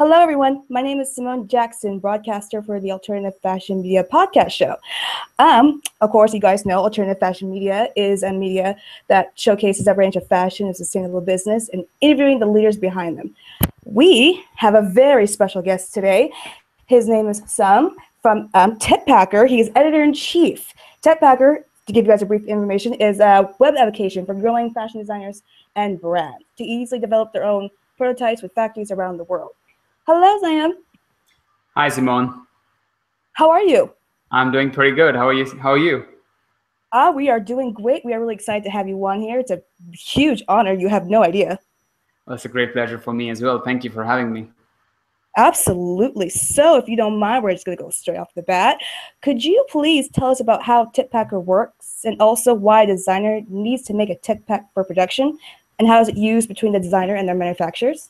Hello, everyone. My name is Symone Jackson, broadcaster for the Alternative Fashion Media podcast show. Of course, you guys know Alternative Fashion Media is a media that showcases a range of fashion and sustainable business and interviewing the leaders behind them. We have a very special guest today. His name is Sam from Techpacker. He is editor-in-chief. Techpacker, to give you guys a brief information, is a web application for growing fashion designers and brands to easily develop their own prototypes with factories around the world. Hello, Sam. Hi, Simone. How are you? I'm doing pretty good. How are you? We are doing great. We are really excited to have you on here. It's a huge honor. You have no idea. Well, it's a great pleasure for me as well. Thank you for having me. Absolutely. So if you don't mind, we're just going to go straight off the bat. Could you please tell us about how Techpacker works and also why a designer needs to make a tech pack for production and how is it used between the designer and their manufacturers?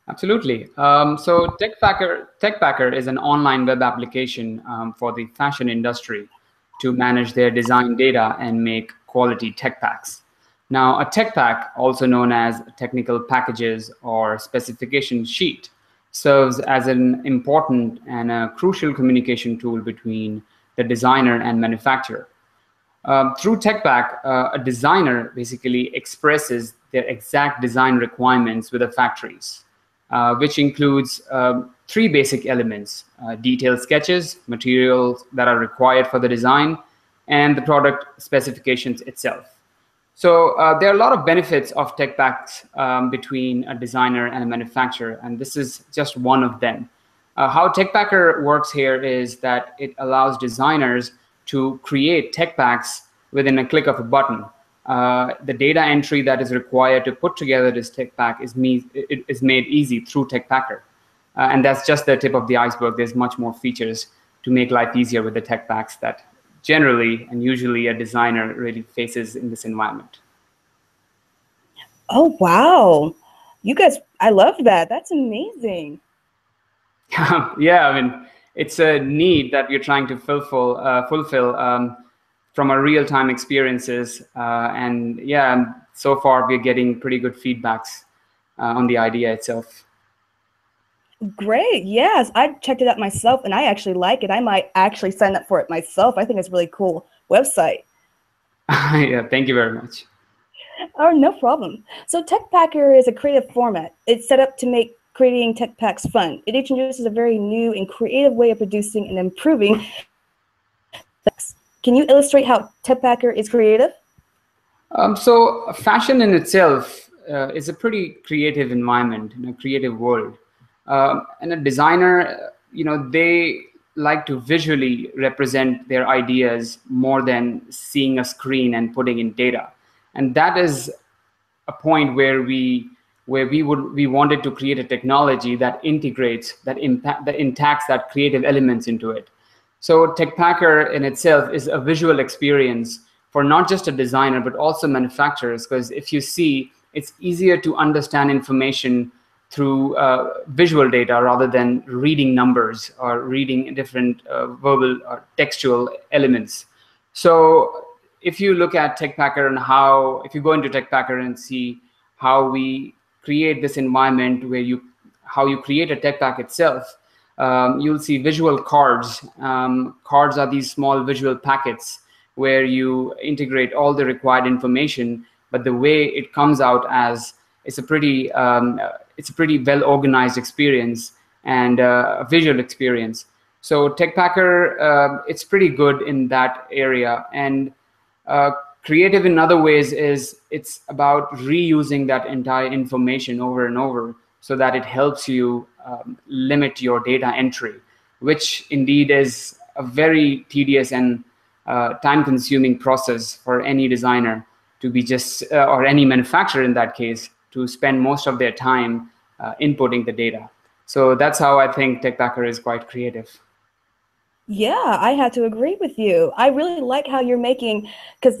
Absolutely. So Techpacker is an online web application for the fashion industry to manage their design data and make quality tech packs. Now, a tech pack, also known as technical packages or specification sheet, serves as an important and a crucial communication tool between the designer and manufacturer. Through TechPack, a designer basically expresses their exact design requirements with the factories, which includes three basic elements: detailed sketches, materials that are required for the design, and the product specifications itself. So there are a lot of benefits of tech packs between a designer and a manufacturer, and this is just one of them. How Techpacker works here is that it allows designers to create tech packs within a click of a button. The data entry that is required to put together this tech pack is made easy through Techpacker. And that's just the tip of the iceberg. There's much more features to make life easier with the tech packs that generally and usually a designer really faces in this environment. Oh, wow. You guys, I love that. That's amazing. Yeah, I mean, it's a need that we're trying to fulfill from our real-time experiences. And yeah, so far we're getting pretty good feedbacks on the idea itself. Great. Yes, I checked it out myself and I actually like it. I might actually sign up for it myself. I think it's a really cool website. Yeah, thank you very much. Oh, no problem. So Techpacker is a creative format. It's set up to make creating tech packs fun. It introduces a very new and creative way of producing and improving. Can you illustrate how Techpacker is creative? So fashion in itself is a pretty creative environment in a creative world. And a designer, they like to visually represent their ideas more than seeing a screen and putting in data. And that is a point where we wanted to create a technology that integrates, that intacts that creative elements into it. So Techpacker in itself is a visual experience for not just a designer, but also manufacturers, because if you see, it's easier to understand information through visual data rather than reading numbers or reading different verbal or textual elements. So if you look at Techpacker and if you go into Techpacker and see how we create this environment where how you create a tech pack itself, you'll see visual cards. Cards are these small visual packets where you integrate all the required information, but the way it comes out as it's a pretty well organized experience and a visual experience. So Techpacker, it's pretty good in that area. And creative in other ways is it's about reusing that entire information over and over so that it helps you limit your data entry, which indeed is a very tedious and time-consuming process for any designer to be or any manufacturer in that case, to spend most of their time inputting the data. So that's how I think Techpacker is quite creative. Yeah, I had to agree with you. I really like how you're making, because,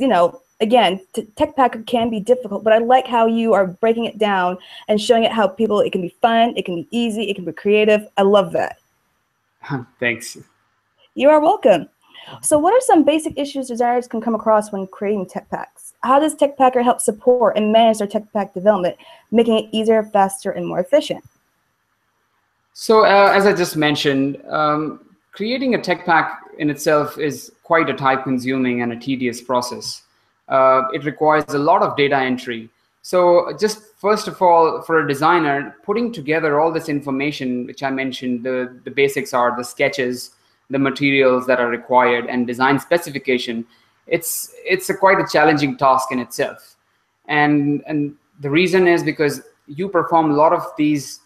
again, Techpacker can be difficult, but I like how you are breaking it down and showing it how it can be fun, it can be easy, it can be creative. I love that. Thanks. You are welcome. So what are some basic issues designers can come across when creating tech packs? How does Techpacker help support and manage their tech pack development, making it easier, faster, and more efficient? So, as I just mentioned, creating a tech pack in itself is quite a time-consuming and a tedious process. It requires a lot of data entry. So, just first of all, for a designer, putting together all this information, which I mentioned, the basics are the sketches, the materials that are required, and design specification. It's quite a challenging task in itself, and the reason is because you perform a lot of these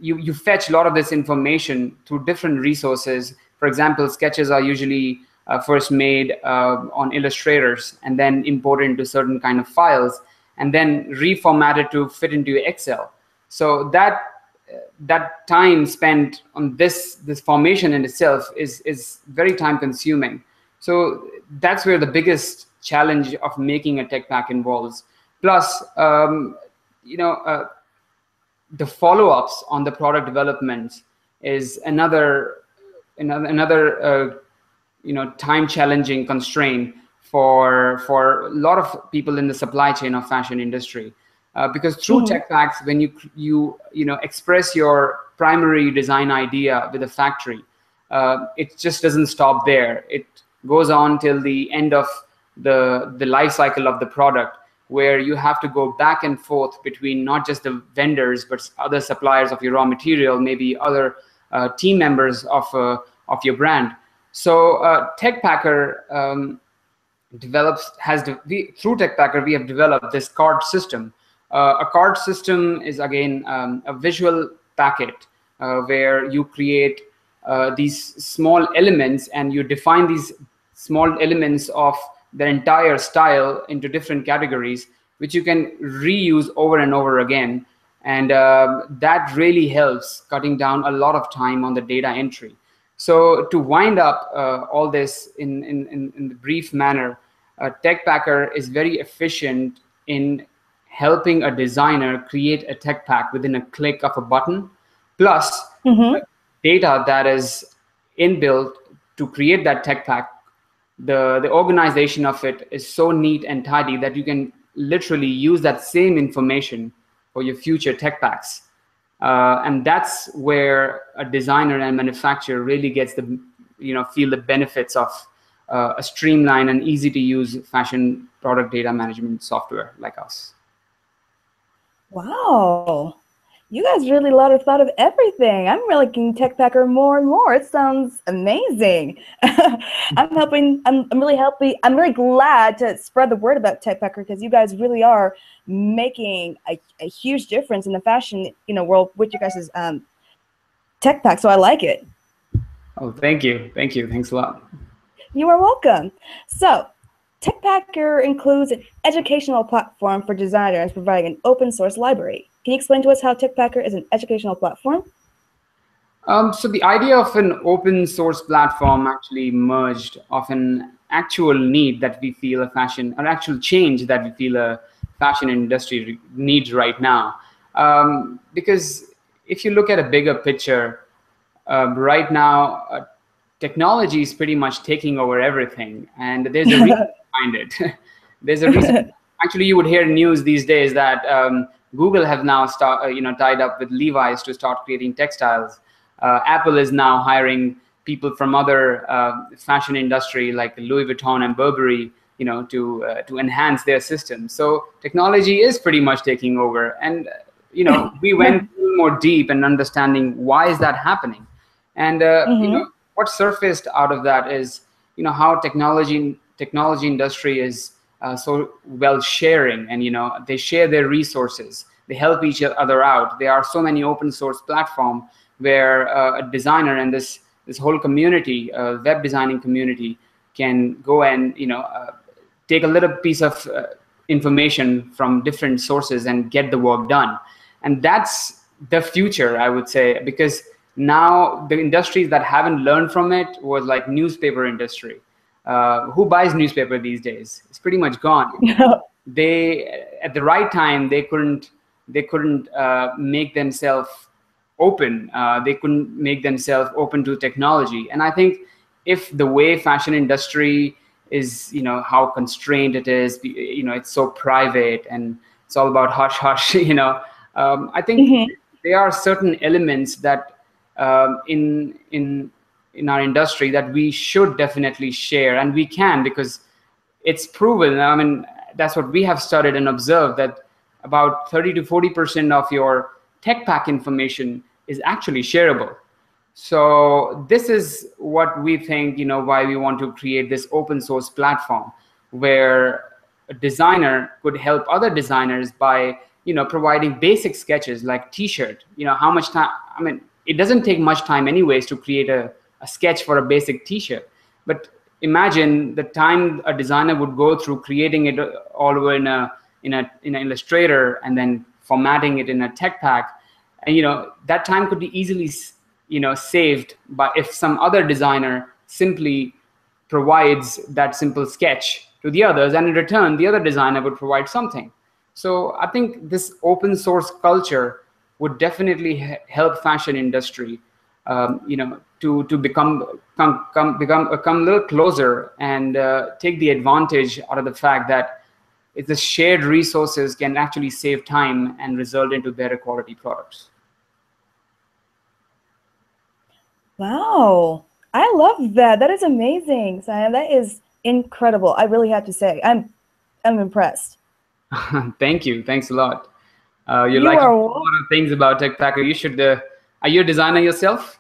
you fetch a lot of this information through different resources. For example, sketches are usually first made on illustrators and then imported into certain kind of files and then reformatted to fit into Excel. So that time spent on this formation in itself is very time consuming. So that's where the biggest challenge of making a tech pack involves. Plus, you know, the follow-ups on the product development is another time challenging constraint for a lot of people in the supply chain of fashion industry, because through tech packs, when you express your primary design idea with a factory, it just doesn't stop there. It goes on till the end of the life cycle of the product, where you have to go back and forth between not just the vendors but other suppliers of your raw material, maybe other team members of your brand. So Techpacker through Techpacker we have developed this card system. A card system is again a visual packet where you create these small elements and you define these small elements of their entire style into different categories, which you can reuse over and over again. And that really helps cutting down a lot of time on the data entry. So to wind up all this in the brief manner, Techpacker is very efficient in helping a designer create a tech pack within a click of a button, plus data that is inbuilt to create that tech pack. The organization of it is so neat and tidy that you can literally use that same information for your future tech packs. And that's where a designer and manufacturer really gets feel the benefits of a streamlined and easy to use fashion product data management software like us. Wow. You guys really thought of everything. I'm really liking Techpacker more and more. It sounds amazing. I'm really happy. I'm really glad to spread the word about Techpacker because you guys really are making a huge difference in the fashion world with your guys' tech pack. So I like it. Oh, thank you. Thanks a lot. You are welcome. So Techpacker includes an educational platform for designers providing an open source library. Can you explain to us how Techpacker is an educational platform? So the idea of an open source platform actually emerged of an actual need that we feel actual change that we feel a fashion industry needs right now. Because if you look at a bigger picture, right now, technology is pretty much taking over everything, and there's a reason behind it. There's a reason. Actually, you would hear news these days that Google have now tied up with Levi's to start creating textiles. Apple is now hiring people from other fashion industry like Louis Vuitton and Burberry, to enhance their system. So technology is pretty much taking over, and we went more deep in understanding why is that happening, and what surfaced out of that is how technology industry is so well sharing, and they share their resources, they help each other out. There are so many open source platform where a designer and this whole community, web designing community, can go and take a little piece of information from different sources and get the work done. And that's the future, I would say, because now the industries that haven't learned from it was like newspaper industry. Who buys newspaper these days? It's pretty much gone. They, at the right time, they couldn't make themselves open. They couldn't make themselves open to technology. And I think if the way fashion industry is, how constrained it is, it's so private and it's all about hush hush. I think there are certain elements that in our industry that we should definitely share, and we can, because it's proven. I mean, that's what we have studied and observed, that about 30 to 40% of your tech pack information is actually shareable. So this is what we think, why we want to create this open source platform where a designer could help other designers by, providing basic sketches like t-shirt. How much time, I mean, it doesn't take much time anyways to create a sketch for a basic t-shirt. But imagine the time a designer would go through creating it all over in an Illustrator and then formatting it in a tech pack. And that time could be easily saved by if some other designer simply provides that simple sketch to the others, and in return the other designer would provide something. So I think this open source culture would definitely help fashion industry to become a little closer, and take the advantage out of the fact that it's the shared resources can actually save time and result into better quality products. Wow, I love that. That is amazing, Sayam. That is incredible. I really have to say, I'm impressed. Thank you. Thanks a lot. You You like a are. lot of things about Techpacker. You should. Are you a designer yourself?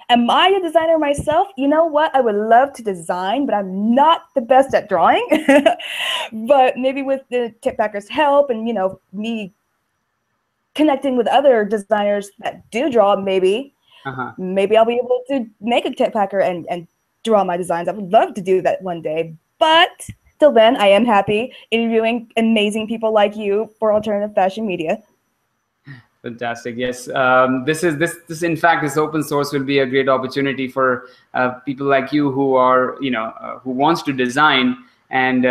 Am I a designer myself? You know what? I would love to design, but I'm not the best at drawing. But maybe with the Techpacker's help and, me connecting with other designers that do draw, maybe I'll be able to make a Techpacker and draw my designs. I would love to do that one day. But till then, I am happy interviewing amazing people like you for Alternative Fashion Media. Fantastic. Yes. This in fact, this open source will be a great opportunity for people like you who are, who wants to design and,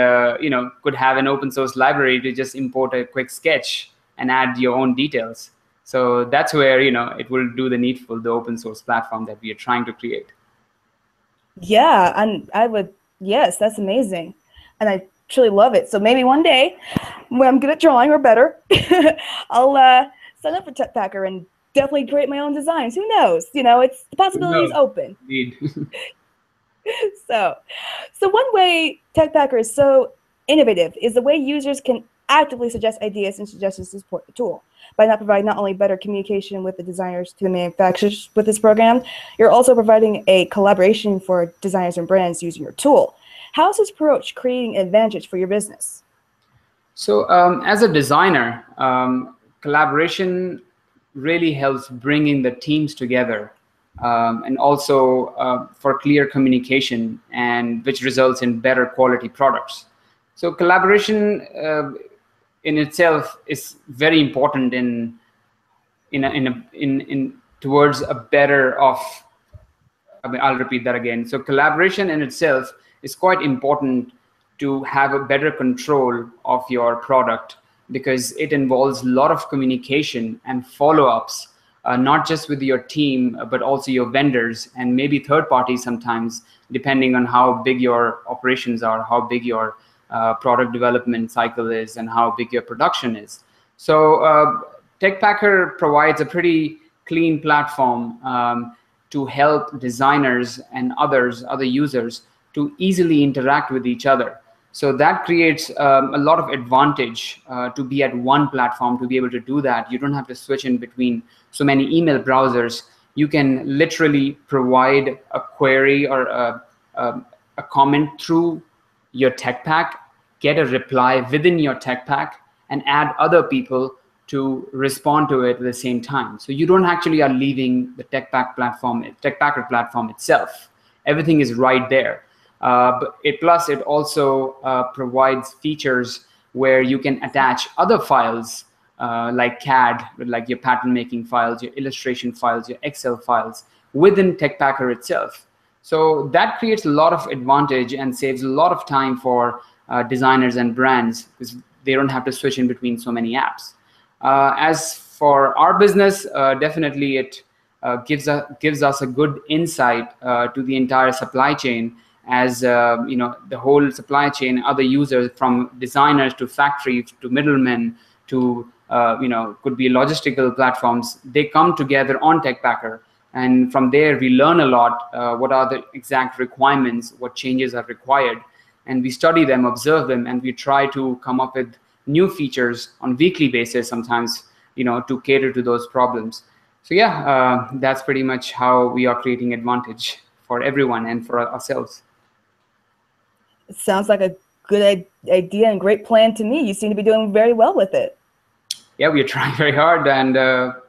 could have an open source library to just import a quick sketch and add your own details. So that's where, it will do the needful, the open source platform that we are trying to create. Yeah, and yes, that's amazing. And I truly love it. So maybe one day when I'm good at drawing or better, I'll sign up for Techpacker and definitely create my own designs. Who knows? It's the possibility is open. Indeed. So one way Techpacker is so innovative is the way users can actively suggest ideas and suggestions to support the tool. By not providing not only better communication with the designers to the manufacturers with this program, you're also providing a collaboration for designers and brands using your tool. How is this approach creating an advantage for your business? So as a designer, collaboration really helps bringing the teams together, and also for clear communication, and which results in better quality products. So collaboration in itself is very important in towards a better of. I mean, I'll repeat that again. So collaboration in itself is quite important to have a better control of your product, because it involves a lot of communication and follow-ups, not just with your team, but also your vendors and maybe third parties sometimes, depending on how big your operations are, how big your product development cycle is, and how big your production is. So Techpacker provides a pretty clean platform to help designers and other users to easily interact with each other. So that creates a lot of advantage to be at one platform, to be able to do that. You don't have to switch in between so many email browsers. You can literally provide a query or a comment through your tech pack, get a reply within your tech pack, and add other people to respond to it at the same time. So you don't actually are leaving the Techpacker platform itself. Everything is right there. Plus it also provides features where you can attach other files like CAD, like your pattern making files, your illustration files, your Excel files within Techpacker itself. So that creates a lot of advantage and saves a lot of time for designers and brands, because they don't have to switch in between so many apps. As for our business, definitely it gives us a good insight to the entire supply chain, as the whole supply chain, other users from designers to factories to middlemen to could be logistical platforms. They come together on Techpacker, and from there we learn a lot. What are the exact requirements? What changes are required? And we study them, observe them, and we try to come up with new features on weekly basis sometimes, to cater to those problems. So yeah, that's pretty much how we are creating advantage for everyone and for ourselves. It sounds like a good idea and great plan to me. You seem to be doing very well with it. Yeah, we are trying very hard, and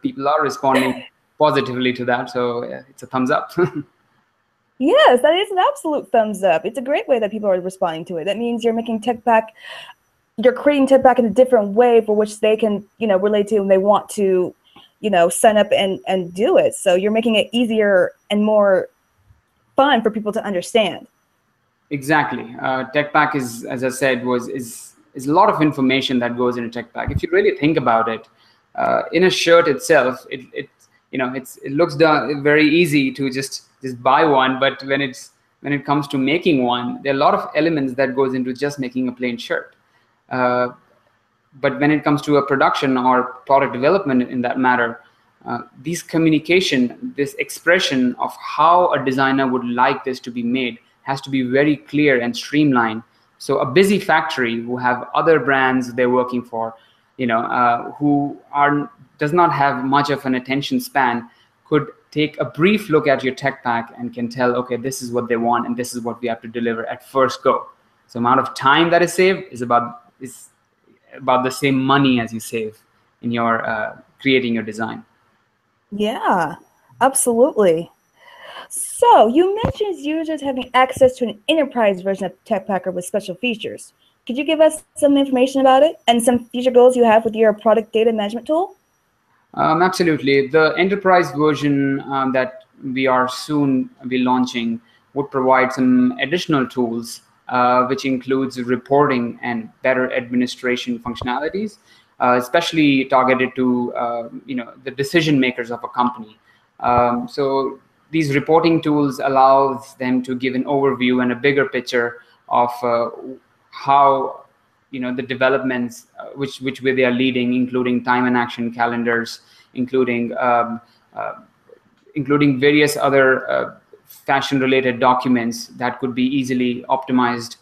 people are responding positively to that. So yeah, it's a thumbs up. Yes, that is an absolute thumbs up. It's a great way that people are responding to it. That means you're making you're creating Techpack in a different way for which they can, relate to and they want to, sign up and do it. So you're making it easier and more fun for people to understand. Exactly. Techpack is, as I said, is a lot of information that goes into Techpack. If you really think about it, in a shirt itself, it looks very easy to just buy one, but when it comes to making one, there are a lot of elements that goes into just making a plain shirt. But when it comes to a production or product development in that matter, this communication, this expression of how a designer would like this to be made has to be very clear and streamlined. So a busy factory who have other brands they're working for, who does not have much of an attention span, could take a brief look at your Techpack and can tell, okay, this is what they want and this is what we have to deliver at first go. So amount of time that is saved is about the same money as you save in your creating your design. Yeah, absolutely. So you mentioned users having access to an enterprise version of Techpacker with special features. Could you give us some information about it and some future goals you have with your product data management tool? Absolutely. The enterprise version that we are soon be launching would provide some additional tools, which includes reporting and better administration functionalities, especially targeted to the decision makers of a company. So these reporting tools allows them to give an overview and a bigger picture of how the developments which way they are leading, including time and action calendars, including various other fashion related documents that could be easily optimized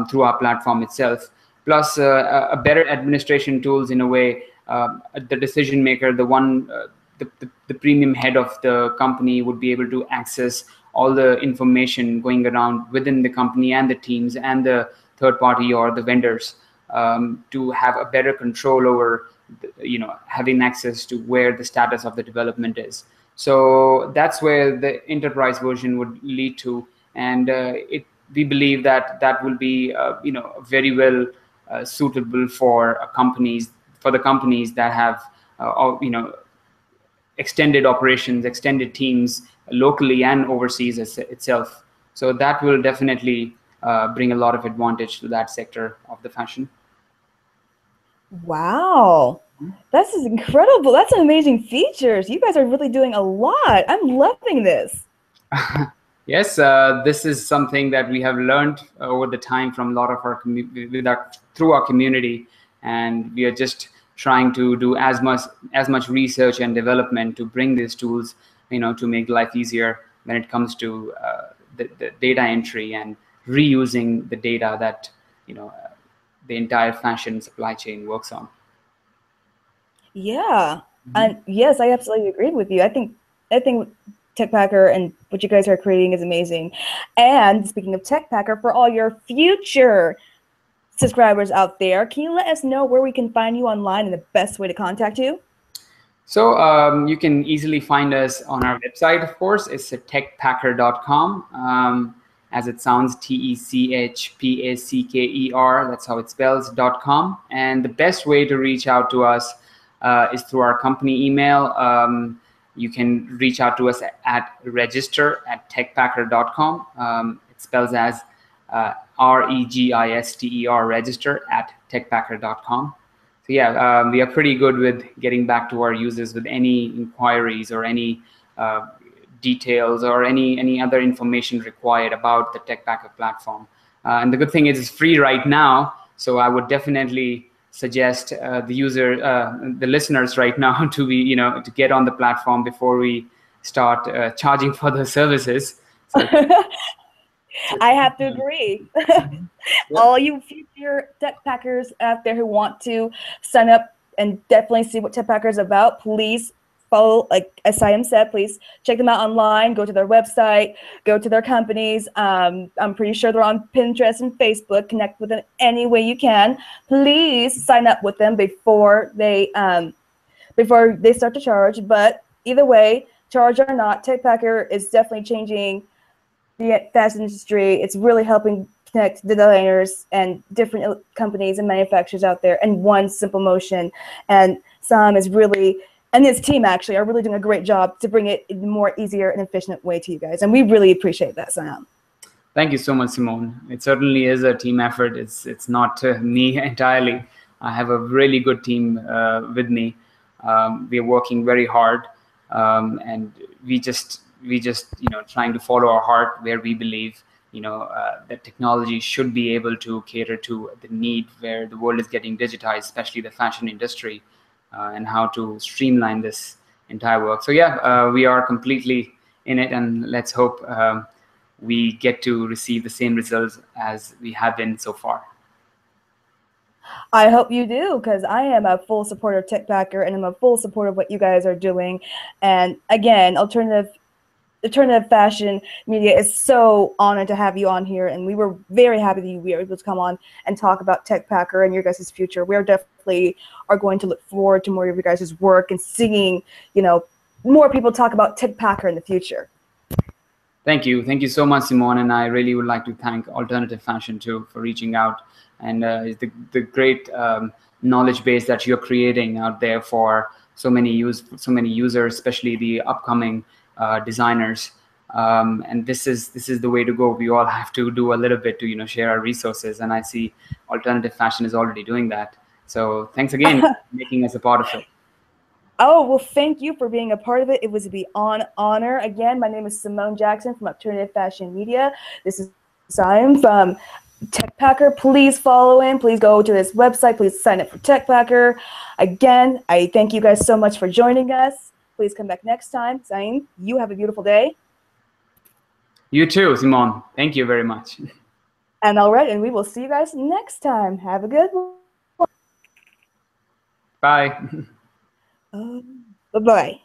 through our platform itself, plus a better administration tools in a way. The decision maker, the premium head of the company, would be able to access all the information going around within the company and the teams and the third party or the vendors, to have a better control over having access to where the status of the development is. So that's where the enterprise version would lead to, and we believe that will be very well suitable for the companies that have extended operations, extended teams locally and overseas itself. So that will definitely bring a lot of advantage to that sector of the fashion. Wow, this is incredible. That's an amazing features. You guys are really doing a lot. I'm loving this. Yes, this is something that we have learned over the time from a lot of our through our community, and we are just trying to do as much research and development to bring these tools, to make life easier when it comes to the data entry and reusing the data that the entire fashion supply chain works on. Yeah, and yes, I absolutely agree with you. I think Techpacker and what you guys are creating is amazing. And speaking of Techpacker, for all your future subscribers out there, can you let us know where we can find you online and the best way to contact you? So you can easily find us on our website, of course. It's at techpacker.com. As it sounds, TECHPACKER. That's how it spells, .com. And the best way to reach out to us is through our company email. You can reach out to us at register@techpacker.com. It spells as REGISTER, register@techpacker.com. So yeah, we are pretty good with getting back to our users with any inquiries or any details or any other information required about the Techpacker platform. And the good thing is it's free right now, so I would definitely suggest the listeners right now to be, to get on the platform before we start charging for the services. So, I have to agree. yeah. All you future tech packers out there who want to sign up and definitely see what Techpacker is about, please follow, like as Sayam said, please check them out online, go to their website, go to their companies. I'm pretty sure they're on Pinterest and Facebook. Connect with them any way you can. Please sign up with them before they start to charge. But either way, charge or not, Techpacker is definitely changing the fashion industry. It's really helping connect the designers and different companies and manufacturers out there in one simple motion. And Sam is really, and his team actually, are really doing a great job to bring it in a more easier and efficient way to you guys. And we really appreciate that, Sam. Thank you so much, Simone. It certainly is a team effort. It's not me entirely. I have a really good team with me. We are working very hard, and we just trying to follow our heart where we believe that technology should be able to cater to the need where the world is getting digitized, especially the fashion industry, and how to streamline this entire work. So yeah, we are completely in it, and let's hope we get to receive the same results as we have been so far. I hope you do, because I am a full supporter of Techpacker, and I'm a full supporter of what you guys are doing. And again, alternative fashion media is so honored to have you on here, and we were very happy that you were able to come on and talk about Techpacker and your guys' future. We're definitely are going to look forward to more of your guys' work and seeing more people talk about Techpacker in the future. Thank you so much, Simone, and I really would like to thank Alternative Fashion too for reaching out, and the great knowledge base that you're creating out there for so many users, especially the upcoming designers. And this is the way to go. We all have to do a little bit to share our resources, and I see Alternative Fashion is already doing that. So thanks again for making us a part of it. Oh, well, thank you for being a part of it. It was an honor. Again, my name is Symone Jackson from Alternative Fashion Media. This is Sayam from Techpacker. Please follow him. Please go to this website. Please sign up for Techpacker. Again, I thank you guys so much for joining us. Please come back next time. Sayam, you have a beautiful day. You too, Simone. Thank you very much. And all right, and we will see you guys next time. Have a good one. Bye. Bye-bye.